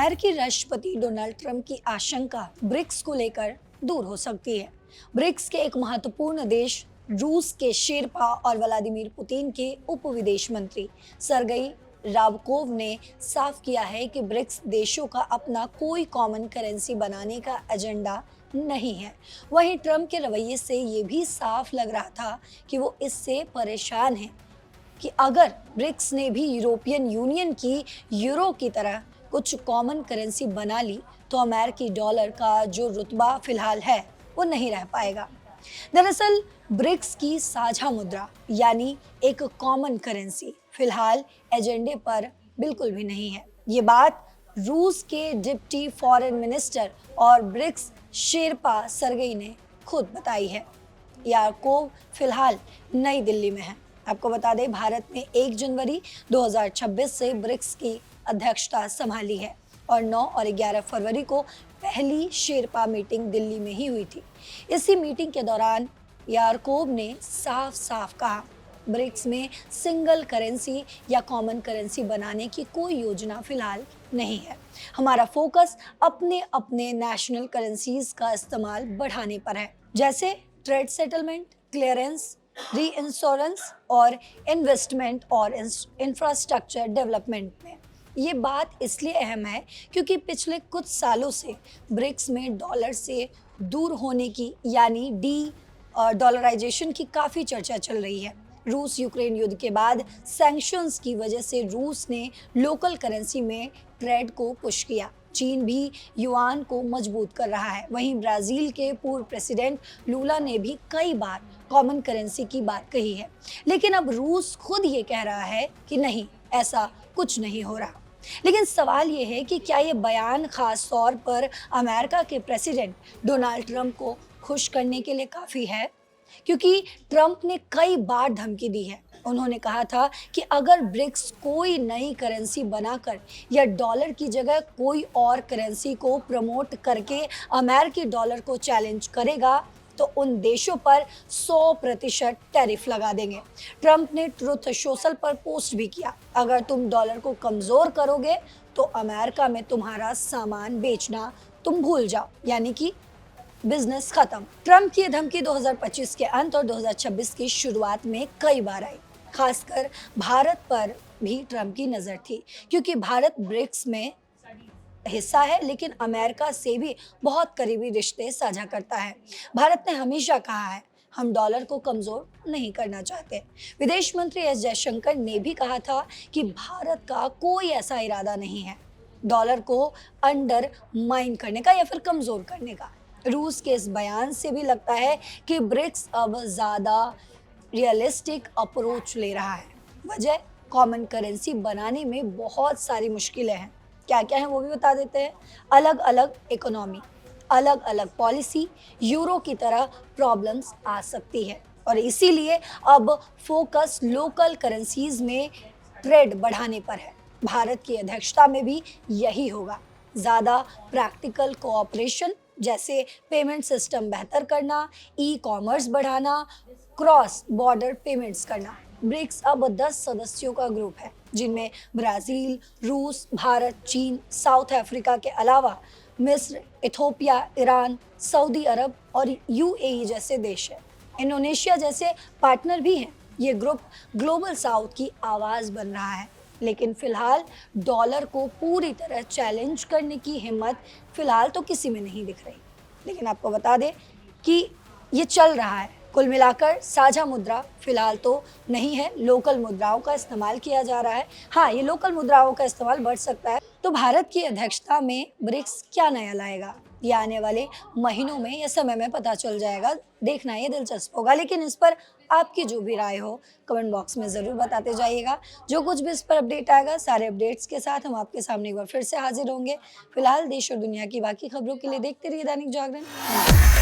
अमेरिकी राष्ट्रपति Donald Trump की आशंका ब्रिक्स को लेकर दूर हो सकती है। ब्रिक्स के एक महत्वपूर्ण देश रूस के शेरपा और व्लादिमीर पुतिन के उप विदेश मंत्री सरगई रावकोव ने साफ किया है कि ब्रिक्स देशों का अपना कोई कॉमन करेंसी बनाने का एजेंडा नहीं है। वहीं ट्रंप के रवैये से ये भी साफ लग रहा था कि वो इससे परेशान हैं कि अगर ब्रिक्स ने भी यूरोपियन यूनियन की यूरो की तरह कुछ कॉमन करेंसी बना ली तो अमेरिकी डॉलर का जो रुतबा फिलहाल है वो नहीं रह पाएगा। दरअसल ब्रिक्स की साझा मुद्रा यानी एक कॉमन करेंसी फिलहाल एजेंडे पर बिल्कुल भी नहीं है। ये बात रूस के डिप्टी फॉरेन मिनिस्टर और ब्रिक्स शेरपा सरगई ने खुद बताई है। यारकोव फिलहाल नई दिल्ली में है। आपको बता दें, भारत ने 1 जनवरी 2026 से ब्रिक्स की अध्यक्षता संभाली है और 9 और 11 फरवरी को पहली शेरपा मीटिंग दिल्ली में ही हुई थी। इसी मीटिंग के दौरान यारकोव ने साफ साफ कहा, ब्रिक्स में सिंगल करेंसी या कॉमन करेंसी बनाने की कोई योजना फिलहाल नहीं है। हमारा फोकस अपने अपने नेशनल करेंसीज का इस्तेमाल बढ़ाने पर है, जैसे ट्रेड सेटलमेंट, क्लियरेंस, री इंश्योरेंस और इन्वेस्टमेंट और इंफ्रास्ट्रक्चर डेवलपमेंट में। ये बात इसलिए अहम है क्योंकि पिछले कुछ सालों से ब्रिक्स में डॉलर से दूर होने की यानी डी डॉलराइजेशन की काफ़ी चर्चा चल रही है। रूस यूक्रेन युद्ध के बाद सैंक्शंस की वजह से रूस ने लोकल करेंसी में ट्रेड को पुश किया। चीन भी युआन को मजबूत कर रहा है। वहीं ब्राज़ील के पूर्व प्रेसिडेंट लूला ने भी कई बार कॉमन करेंसी की बात कही है, लेकिन अब रूस खुद ये कह रहा है कि नहीं, ऐसा कुछ नहीं हो रहा। लेकिन सवाल ये है कि क्या ये बयान खास तौर पर अमेरिका के प्रेसिडेंट डोनाल्ड ट्रंप को खुश करने के लिए काफ़ी है? क्योंकि ट्रंप ने कई बार धमकी दी है। उन्होंने कहा था कि अगर ब्रिक्स कोई नई करेंसी बनाकर या डॉलर की जगह कोई और करेंसी को प्रमोट करके अमेरिकी डॉलर को चैलेंज करेगा तो उन देशों पर 100% टैरिफ लगा देंगे। ट्रंप ने ट्रुथ सोशल पर पोस्ट भी किया, अगर तुम डॉलर को कमज़ोर करोगे तो अमेरिका में तुम्हारा सामान बेचना तुम भूल जाओ, यानी कि बिजनेस खत्म। ट्रंप की धमकी 2025 के अंत और 2026 की शुरुआत में कई बार आई। खासकर भारत पर भी ट्रंप की नज़र थी क्योंकि भारत ब्रिक्स में हिस्सा है लेकिन अमेरिका से भी बहुत करीबी रिश्ते साझा करता है। भारत ने हमेशा कहा है, हम डॉलर को कमज़ोर नहीं करना चाहते। विदेश मंत्री एस जयशंकर ने भी कहा था कि भारत का कोई ऐसा इरादा नहीं है डॉलर को अंडरमाइन करने का या फिर कमज़ोर करने का। रूस के इस बयान से भी लगता है कि ब्रिक्स अब ज़्यादा रियलिस्टिक अप्रोच ले रहा है। वजह कॉमन करेंसी बनाने में बहुत सारी मुश्किलें हैं। क्या क्या है वो भी बता देते हैं। अलग अलग इकोनॉमी, अलग अलग पॉलिसी, यूरो की तरह प्रॉब्लम्स आ सकती है और इसीलिए अब फोकस लोकल करेंसीज में ट्रेड बढ़ाने पर है। भारत की अध्यक्षता में भी यही होगा। ज़्यादा प्रैक्टिकल कोऑपरेशन जैसे पेमेंट सिस्टम बेहतर करना, ई कॉमर्स बढ़ाना, क्रॉस बॉर्डर पेमेंट्स करना। ब्रिक्स अब 10 सदस्यों का ग्रुप है जिनमें ब्राज़ील, रूस, भारत, चीन, साउथ अफ्रीका के अलावा मिस्र, इथोपिया, ईरान, सऊदी अरब और यूएई जैसे देश हैं। इंडोनेशिया जैसे पार्टनर भी हैं। ये ग्रुप ग्लोबल साउथ की आवाज़ बन रहा है, लेकिन फिलहाल डॉलर को पूरी तरह चैलेंज करने की हिम्मत फिलहाल तो किसी में नहीं दिख रही। लेकिन आपको बता दें कि ये चल रहा है। कुल मिलाकर साझा मुद्रा फिलहाल तो नहीं है, लोकल मुद्राओं का इस्तेमाल किया जा रहा है। हाँ, ये लोकल मुद्राओं का इस्तेमाल बढ़ सकता है। तो भारत की अध्यक्षता में ब्रिक्स क्या नया लाएगा, ये आने वाले महीनों में या समय में पता चल जाएगा। देखना ये दिलचस्प होगा, लेकिन इस पर आपकी जो भी राय हो कमेंट बॉक्स में ज़रूर बताते जाइएगा। जो कुछ भी इस पर अपडेट आएगा, सारे अपडेट्स के साथ हम आपके सामने एक बार फिर से हाजिर होंगे। फिलहाल देश और दुनिया की बाकी खबरों के लिए देखते रहिए दैनिक जागरण।